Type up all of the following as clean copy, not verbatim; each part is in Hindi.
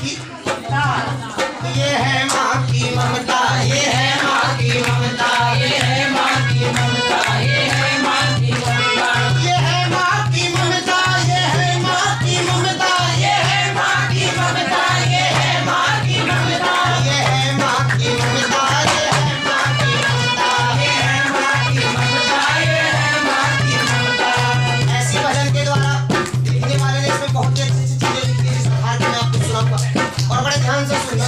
की, ये है माँ की ममता, ये है माँ की ममता, ये है माँ की ममता, ये है माँ की ममता, ये है माँ की ममता, ये है माँ की ममता, ये है माँ की ममता, ये है माँ की ममता, ये है माँ की ममता, ये है माँ की ममता, ये है माँ की ममता, ये है माँ की ममता। ऐसी भजन के द्वारा लिखने वाले ने इसमें बहुत ही अच्छी चीजें लिखी है, इस प्रकार की मैं आपको सुनाऊंगा और बड़े ध्यान से सुनना।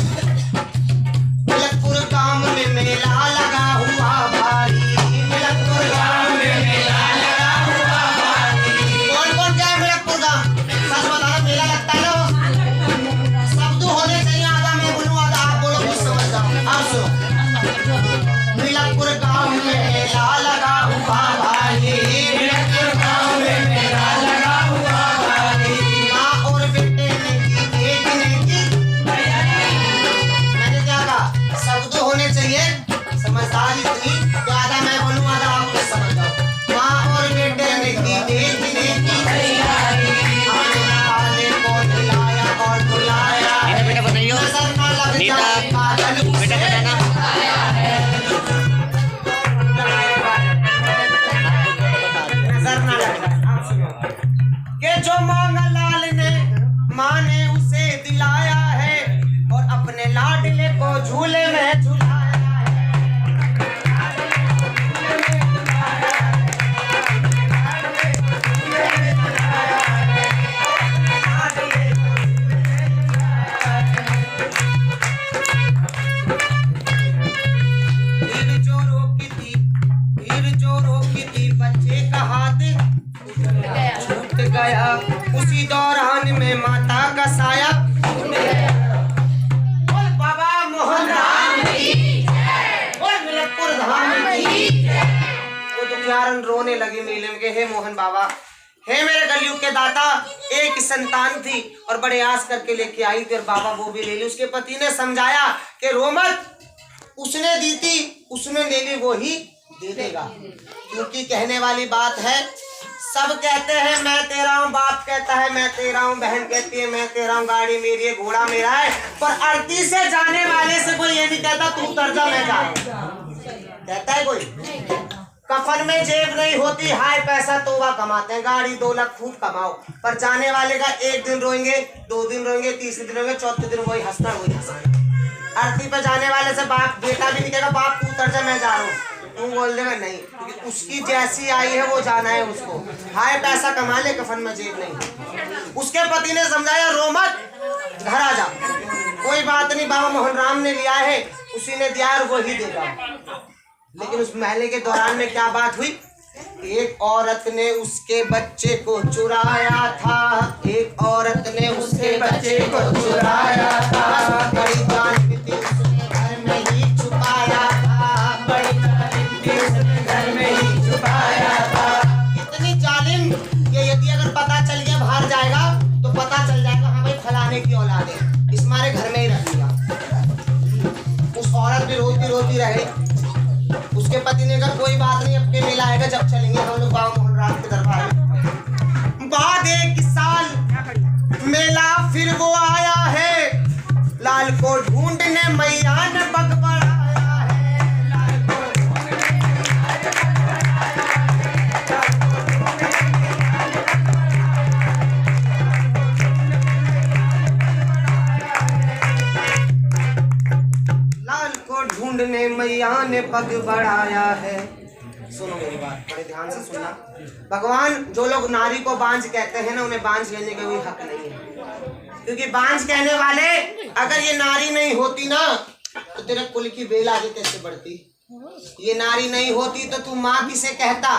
मिलकपुर गांव में मेला लगा हुआ भारी, मिलकपुर गांव में मेला लगा हुआ भारी। कौन कौन क्या है मिलकपुर गांव? सच बताना, मेला लगता है ना? शब्द होने चाहिए, आधा मैं बोलूं आधा आप बोलो, कुछ समझ जाओ। आप सुनो। मिलकपुर गांव में मेला लगा हुआ भारी, मिलकपुर गांव में मेला लगा हुआ भारी। माँ और बेटे ने की देखने की, मैंने क्या कहा? शब्द होने चाहिए, समझदार इतनी कि आधा मैं बोलूं आधा आप लोग समझ जाओ। माँ और बेटे ने की देखने की तैयारी, आने वाले को दिलाया और बुलाया, बेटा बताइए, नजर न लग जाए बादल उसे आया है, नजर न लग जाए। आप सुनो कि जो मांगा लाल ने माँ ने उसे दिलाया है और अपने लाडले को झूले में झुलाया है। भीड़ जो रोकी थी बच्चे का हाथ छूट गया, उसी दौरान में माता का साया छूट गया। बोल बाबा मोहन राम की जय, बोल मिलकपुर धाम की जय। वो दुखियारन रोने लगे मेले में, हे मोहन बाबा, हे मेरे कलयुग के दाता, एक संतान थी और बड़े आस करके लेके आई थी और बाबा वो भी ले ली। उसके पति ने समझाया कि रो मत, उसने दी थी, उसने ले ली, वो ही दे देगा। क्योंकि कहने वाली बात है, सब कहते हैं मैं तेरा हूँ, बाप कहता है मैं तेरा हूँ, बहन कहती है मैं तेरा हूँ, गाड़ी मेरी है, घोड़ा मेरा है, पर अर्थी से जाने वाले से कोई ये नहीं कहता तू उतर जा मैं जा, कहता है कोई? कफन में जेब नहीं होती, हाय पैसा तोबा कमाते हैं, गाड़ी 2 लाख खूब कमाओ, पर जाने वाले का एक दिन रोएंगे, 2 दिन रोएंगे, तीसरे दिन रोएंगे, चौथे दिन वही हंसना वही हंसना। अर्थी पे जाने वाले से बाप बेटा भी नहीं कहेगा बाप तू उतर जा मैं जा रहा हूँ, तू बोल देगा नहीं, क्योंकि उसकी जैसी आई है वो जाना है उसको, हाय पैसा कमा ले कफन में जेब नहीं। उसके पति ने समझाया रो मत, घर आ जा, कोई बात नहीं, बाबा मोहन राम ने लिया है, उसी ने दिया और वही देगा। लेकिन उस महले के दौरान में क्या बात हुई? एक औरत ने उसके बच्चे को चुराया था, एक औरत ने उसके बच्चे को चुराया था, बड़ी जान थी उसने घर में ही छुपाया था, बड़ी जान थी उसने घर में ही छुपाया था। इतनी जालिम कि यदि अगर पता चल गया बाहर जाएगा तो पता चल जाएगा हाँ भाई फलाने की औलाद है, इस मारे घर में ही रख लिया। उस औरत भी रोती रोती रह गई। उसके पति ने कहा कोई बात नहीं, अब के मेला आएगा जब चलेंगे हम लोग बाबा मोहन राम के दरबार में। बाद 1 साल मेला फिर वो आया है, लाल को ढूंढने मैया ने पग बढ़ाया है, लाल को ढूंढने मैया ने पग बढ़ाया है। सुनो मेरी बात, बड़े ध्यान से सुनना। भगवान जो लोग नारी को बांझ कहते हैं ना, उन्हें बांझ कहने का कोई हक नहीं है, क्योंकि बांझ कहने वाले अगर ये नारी नहीं होती ना तो तेरे कुल की बेल आगे कैसे बढ़ती? ये नारी नहीं होती तो तू माँ किसे कहता?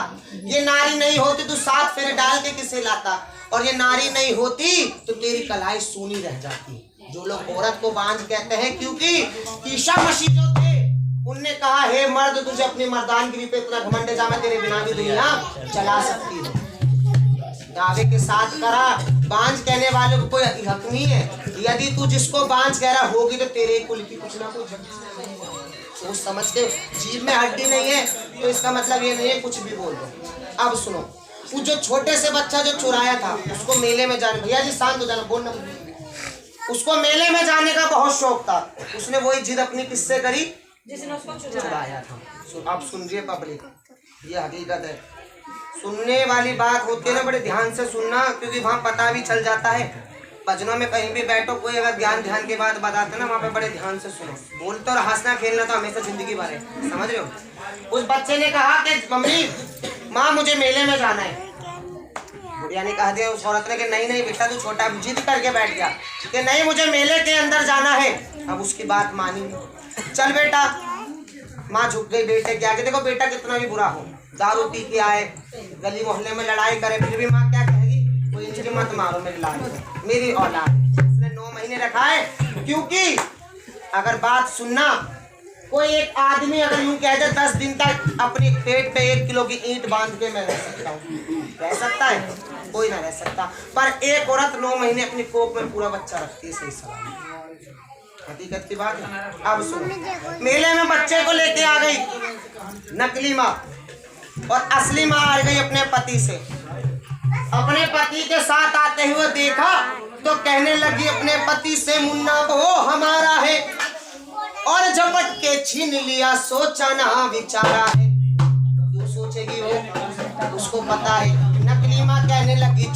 ये नारी नहीं होती तो 7 फेरे डाल के किसे लाता? और ये नारी नहीं होती तो तेरी कलाई सूनी रह जाती। जो लोग औरत को बांझ कहते हैं, क्योंकि ईसा मसीह जो थे उनने कहा हे मर्द तुझे अपनी मर्दानगिरी पे इतना घमंड है, जा मैं तेरे बिना भी दुनिया चला सकती हूँ। दावे के साथ करा, बांझ कहने वाले को कोई हक नहीं है। यदि तू जिसको बांझ कह रहा होगी तो तेरे कुल की कुछ ना कुछ सोच समझ के, जीभ में हड्डी नहीं है तो इसका मतलब ये नहीं है कुछ भी बोल दो। अब सुनो, वो जो छोटे से बच्चा जो चुराया था उसको मेले में जाने, भैया जी शांत हो जाना, बोलना उसको मेले में जाने का बहुत शौक था। उसने वही जिद अपनी किससे करी जिसने उसको चुराया था। आप सुन रही है पब्लिक, ये हकीकत है। सुनने वाली बात होती है ना, बड़े ध्यान से सुनना, क्योंकि वहाँ पता भी चल जाता है। भजनों में कहीं भी बैठो, कोई अगर ध्यान के बाद बताते ना, वहाँ पे बड़े ध्यान से सुनो। बोलते और हंसना खेलना तो हमेशा जिंदगी भर है, समझ रहे हो। उस बच्चे ने कहा कि मम्मी माँ मुझे मेले में जाना है। बुढ़िया ने कहा दिया उस औरत ने कि नहीं नहीं बेटा, तू छोटा जिद करके बैठ गया कि नहीं मुझे मेले के अंदर जाना है। अब उसकी बात मानी नहीं। चल बेटा, माँ झुक गई बेटे के आगे। देखो बेटा कितना भी बुरा हो, दारू पी के आए, गली मोहल्ले में लड़ाई करे, फिर भी माँ क्या कहेगी, कोई मुझे मत मारो, मेरी लाल मेरी औलाद। उसने 9 महीने रखा है, क्योंकि अगर बात सुनना, कोई एक आदमी अगर यूं कह दे 10 दिन तक अपने पेट पे 1 किलो की ईंट बांध के मैं रह सकता हूँ, रह सकता है? कोई ना रह सकता। पर एक औरत 9 महीने अपनी कोख में पूरा बच्चा रखती है, सही सलाम। हकीकत की बात है। अब सुनो, मेले में बच्चे को लेके आ गई नकली माँ, और असली माँ आ गई अपने पति से। अपने पति के साथ आते हुए देखा तो कहने लगी अपने पति से, मुन्ना वो हमारा है, और झपट के छीन लिया, सोचा ना विचारा है। क्यों सोचेगी वो, उसको पता है। नकली माँ कहने लगी